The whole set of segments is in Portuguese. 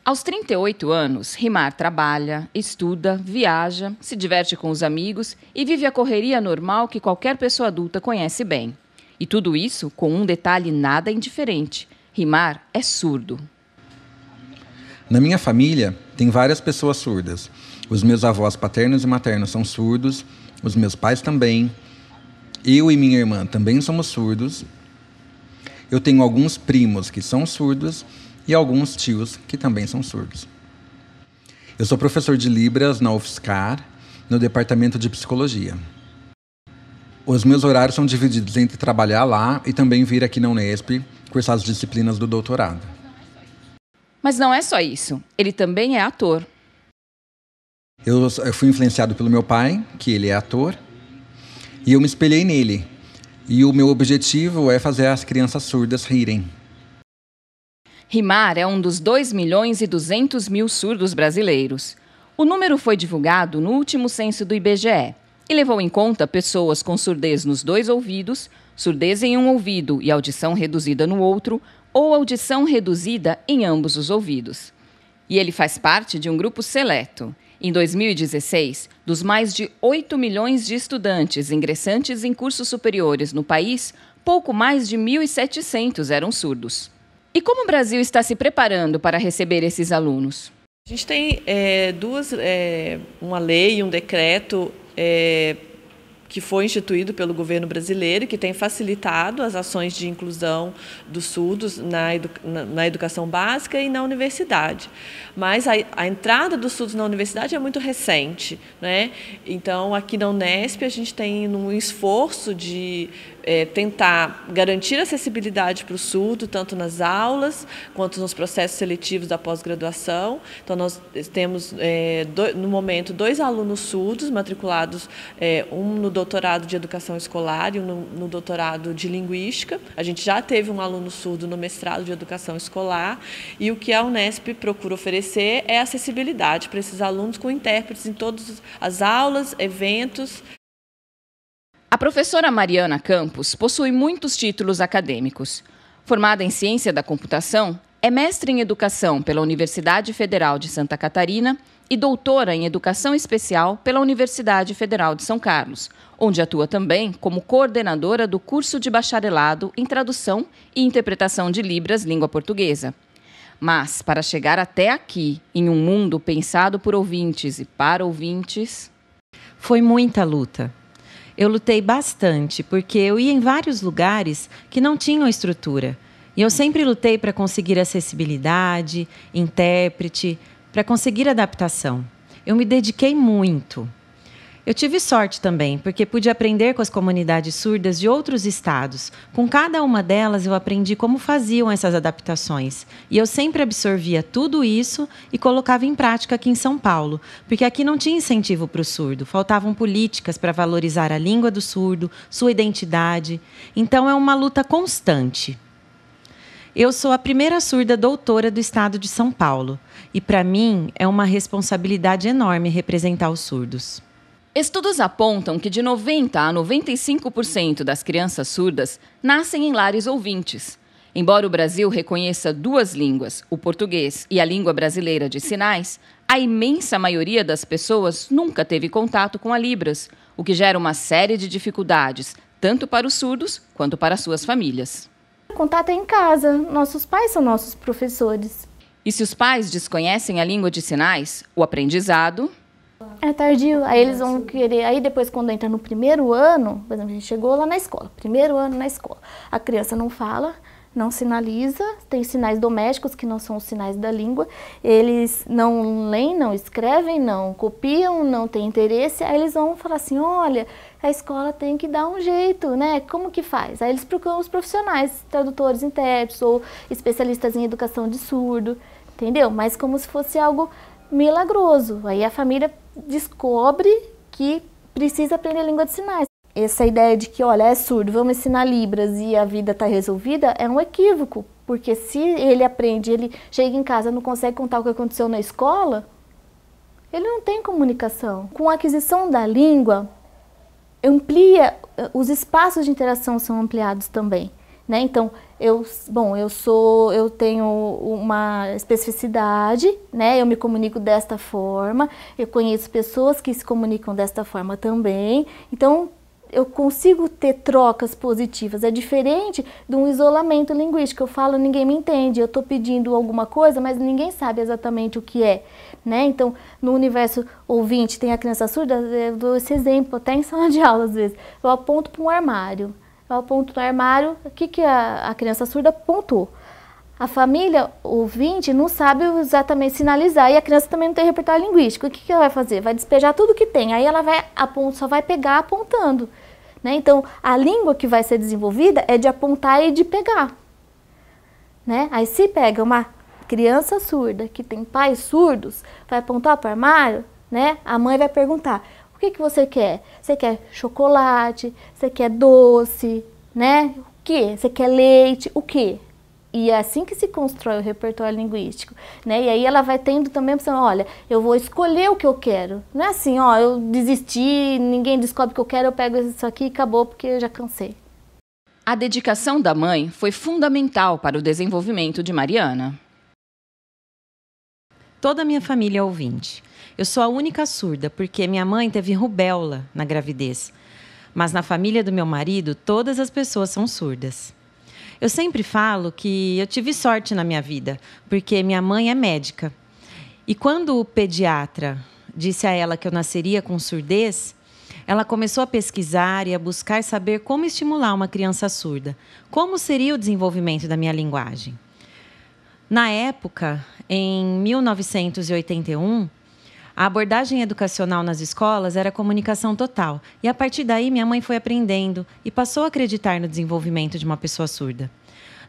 Aos 38 anos, Rimar trabalha, estuda, viaja, se diverte com os amigos e vive a correria normal que qualquer pessoa adulta conhece bem. E tudo isso com um detalhe nada indiferente: Rimar é surdo. Na minha família, tem várias pessoas surdas. Os meus avós paternos e maternos são surdos, os meus pais também. Eu e minha irmã também somos surdos. Eu tenho alguns primos que são surdos e alguns tios que também são surdos. Eu sou professor de Libras na UFSCar, no departamento de psicologia. Os meus horários são divididos entre trabalhar lá e também vir aqui na Unesp cursar as disciplinas do doutorado. Mas não é só isso, ele também é ator. Eu fui influenciado pelo meu pai, que ele é ator, e eu me espelhei nele. E o meu objetivo é fazer as crianças surdas rirem. Rimar é um dos 2.200.000 surdos brasileiros. O número foi divulgado no último censo do IBGE e levou em conta pessoas com surdez nos 2 ouvidos, surdez em um ouvido e audição reduzida no outro, ou audição reduzida em ambos os ouvidos. E ele faz parte de um grupo seleto. Em 2016, dos mais de 8 milhões de estudantes ingressantes em cursos superiores no país, pouco mais de 1.700 eram surdos. E como o Brasil está se preparando para receber esses alunos? A gente tem uma lei e um decreto que foi instituído pelo governo brasileiro, que tem facilitado as ações de inclusão dos surdos na educação básica e na universidade. Mas a entrada dos surdos na universidade é muito recente, né? Então, aqui na Unesp, a gente tem um esforço de tentar garantir acessibilidade para o surdo, tanto nas aulas quanto nos processos seletivos da pós-graduação. Então, nós temos, no momento, 2 alunos surdos matriculados, um no doutorado de educação escolar e um no doutorado de linguística. A gente já teve um aluno surdo no mestrado de educação escolar, e o que a Unesp procura oferecer é acessibilidade para esses alunos com intérpretes em todas as aulas, eventos. A professora Mariana Campos possui muitos títulos acadêmicos. Formada em Ciência da Computação, é mestre em Educação pela Universidade Federal de Santa Catarina e doutora em Educação Especial pela Universidade Federal de São Carlos, onde atua também como coordenadora do curso de bacharelado em Tradução e Interpretação de Libras, Língua Portuguesa. Mas, para chegar até aqui, em um mundo pensado por ouvintes e para ouvintes... Foi muita luta. Eu lutei bastante, porque eu ia em vários lugares que não tinham estrutura. E eu sempre lutei para conseguir acessibilidade, intérprete, para conseguir adaptação. Eu me dediquei muito. Eu tive sorte também, porque pude aprender com as comunidades surdas de outros estados. Com cada uma delas, eu aprendi como faziam essas adaptações. E eu sempre absorvia tudo isso e colocava em prática aqui em São Paulo, porque aqui não tinha incentivo para o surdo. Faltavam políticas para valorizar a língua do surdo, sua identidade. Então, é uma luta constante. Eu sou a primeira surda doutora do estado de São Paulo. E, para mim, é uma responsabilidade enorme representar os surdos. Estudos apontam que de 90% a 95% das crianças surdas nascem em lares ouvintes. Embora o Brasil reconheça 2 línguas, o português e a língua brasileira de sinais, a imensa maioria das pessoas nunca teve contato com a Libras, o que gera uma série de dificuldades, tanto para os surdos quanto para suas famílias. O contato é em casa, nossos pais são nossos professores. E se os pais desconhecem a língua de sinais, o aprendizado... É tardio, aí eles vão querer, aí depois quando entra no primeiro ano, por exemplo, a gente chegou lá na escola, primeiro ano na escola, a criança não fala, não sinaliza, tem sinais domésticos que não são os sinais da língua, eles não leem, não escrevem, não copiam, não têm interesse, aí eles vão falar assim, olha, a escola tem que dar um jeito, né, como que faz? Aí eles procuram os profissionais, tradutores, intérpretes ou especialistas em educação de surdo, entendeu? Mas como se fosse algo milagroso, aí a família descobre que precisa aprender língua de sinais. Essa ideia de que, olha, é surdo, vamos ensinar Libras e a vida está resolvida, é um equívoco, porque se ele aprende, ele chega em casa, não consegue contar o que aconteceu na escola, ele não tem comunicação. Com a aquisição da língua, os espaços de interação são ampliados também. né? Então, eu tenho uma especificidade, né? Eu me comunico desta forma, eu conheço pessoas que se comunicam desta forma também, então eu consigo ter trocas positivas. É diferente de um isolamento linguístico. Eu falo, ninguém me entende, eu estou pedindo alguma coisa, mas ninguém sabe exatamente o que é, né? Então, no universo ouvinte, tem a criança surda, eu dou esse exemplo até em sala de aula às vezes. Eu aponto para um armário. Eu aponto no armário, o que a criança surda apontou. A família ouvinte não sabe exatamente sinalizar e a criança também não tem repertório linguístico. O que ela vai fazer? Vai despejar tudo que tem, aí ela só vai pegar apontando, né? Então, a língua que vai ser desenvolvida é de apontar e de pegar, né? Aí se pega uma criança surda que tem pais surdos, vai apontar para o armário, né? A mãe vai perguntar: o que você quer? Você quer chocolate? Você quer doce? Né? O quê? Você quer leite? O quê? E é assim que se constrói o repertório linguístico, né? E aí ela vai tendo também a opção, olha, eu vou escolher o que eu quero. Não é assim, ó, eu desisti, ninguém descobre o que eu quero, eu pego isso aqui e acabou porque eu já cansei. A dedicação da mãe foi fundamental para o desenvolvimento de Mariana. Toda a minha família é ouvinte. Eu sou a única surda, porque minha mãe teve rubéola na gravidez. Mas na família do meu marido, todas as pessoas são surdas. Eu sempre falo que eu tive sorte na minha vida, porque minha mãe é médica. E quando o pediatra disse a ela que eu nasceria com surdez, ela começou a pesquisar e a buscar saber como estimular uma criança surda. Como seria o desenvolvimento da minha linguagem? Na época, em 1981, a abordagem educacional nas escolas era comunicação total. E, a partir daí, minha mãe foi aprendendo e passou a acreditar no desenvolvimento de uma pessoa surda.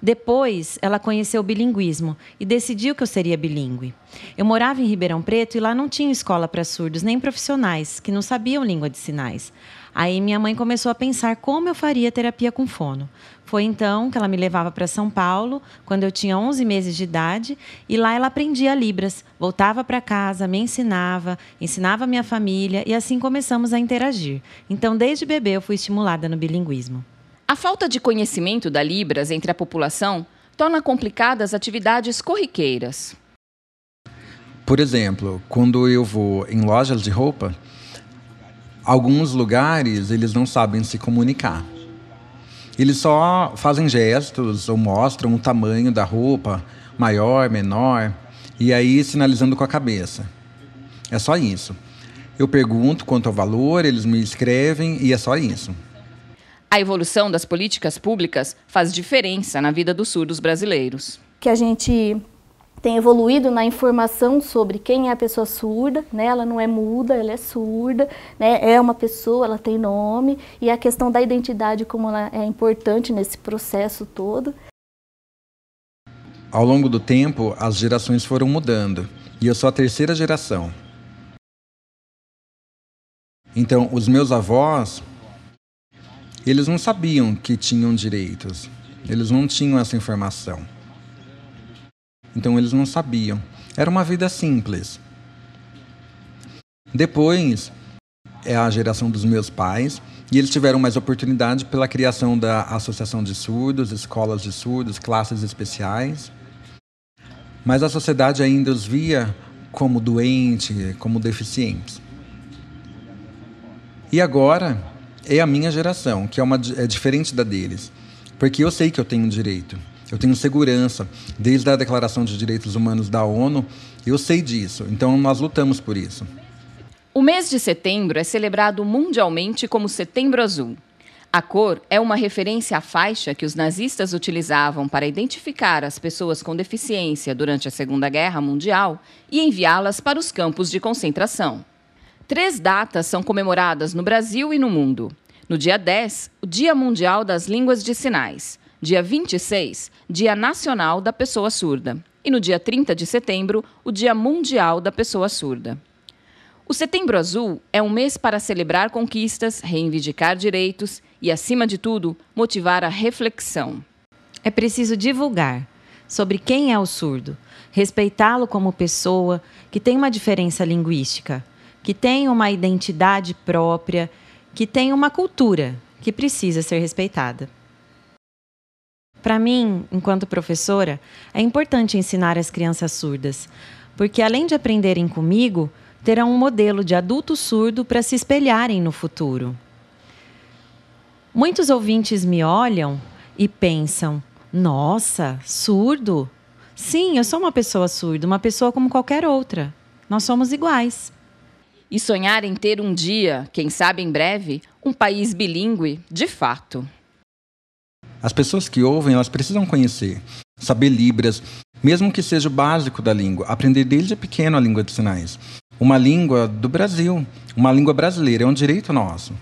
Depois, ela conheceu o bilinguismo e decidiu que eu seria bilíngue. Eu morava em Ribeirão Preto e lá não tinha escola para surdos, nem profissionais, que não sabiam língua de sinais. Aí minha mãe começou a pensar como eu faria terapia com fono. Foi então que ela me levava para São Paulo, quando eu tinha 11 meses de idade, e lá ela aprendia Libras. Voltava para casa, me ensinava a minha família, e assim começamos a interagir. Então, desde bebê, eu fui estimulada no bilinguismo. A falta de conhecimento da Libras entre a população torna complicadas as atividades corriqueiras. Por exemplo, quando eu vou em lojas de roupa, alguns lugares eles não sabem se comunicar. Eles só fazem gestos ou mostram o tamanho da roupa, maior, menor, e aí sinalizando com a cabeça. É só isso. Eu pergunto quanto ao valor, eles me escrevem e é só isso. A evolução das políticas públicas faz diferença na vida dos surdos brasileiros. Que a gente tem evoluído na informação sobre quem é a pessoa surda, né? Ela não é muda, ela é surda, né? É uma pessoa, ela tem nome, e a questão da identidade como ela é importante nesse processo todo. Ao longo do tempo, as gerações foram mudando, e eu sou a terceira geração. Então, os meus avós, eles não sabiam que tinham direitos, eles não tinham essa informação. Então eles não sabiam. Era uma vida simples. Depois é a geração dos meus pais e eles tiveram mais oportunidade pela criação da Associação de Surdos, escolas de surdos, classes especiais. Mas a sociedade ainda os via como doentes, como deficientes. E agora é a minha geração, que é diferente da deles, porque eu sei que eu tenho direito. Eu tenho segurança, desde a Declaração de Direitos Humanos da ONU, eu sei disso, então nós lutamos por isso. O mês de setembro é celebrado mundialmente como Setembro Azul. A cor é uma referência à faixa que os nazistas utilizavam para identificar as pessoas com deficiência durante a Segunda Guerra Mundial e enviá-las para os campos de concentração. 3 datas são comemoradas no Brasil e no mundo. No dia 10, o Dia Mundial das Línguas de Sinais. Dia 26, Dia Nacional da Pessoa Surda. E no dia 30 de setembro, o Dia Mundial da Pessoa Surda. O Setembro Azul é um mês para celebrar conquistas, reivindicar direitos e, acima de tudo, motivar a reflexão. É preciso divulgar sobre quem é o surdo, respeitá-lo como pessoa que tem uma diferença linguística, que tem uma identidade própria, que tem uma cultura que precisa ser respeitada. Para mim, enquanto professora, é importante ensinar as crianças surdas, porque além de aprenderem comigo, terão um modelo de adulto surdo para se espelharem no futuro. Muitos ouvintes me olham e pensam: nossa, surdo? Sim, eu sou uma pessoa surda, uma pessoa como qualquer outra. Nós somos iguais. E sonhar em ter um dia, quem sabe em breve, um país bilíngue de fato. As pessoas que ouvem, elas precisam conhecer, saber Libras, mesmo que seja o básico da língua, aprender desde pequeno a língua de sinais. Uma língua do Brasil, uma língua brasileira, é um direito nosso.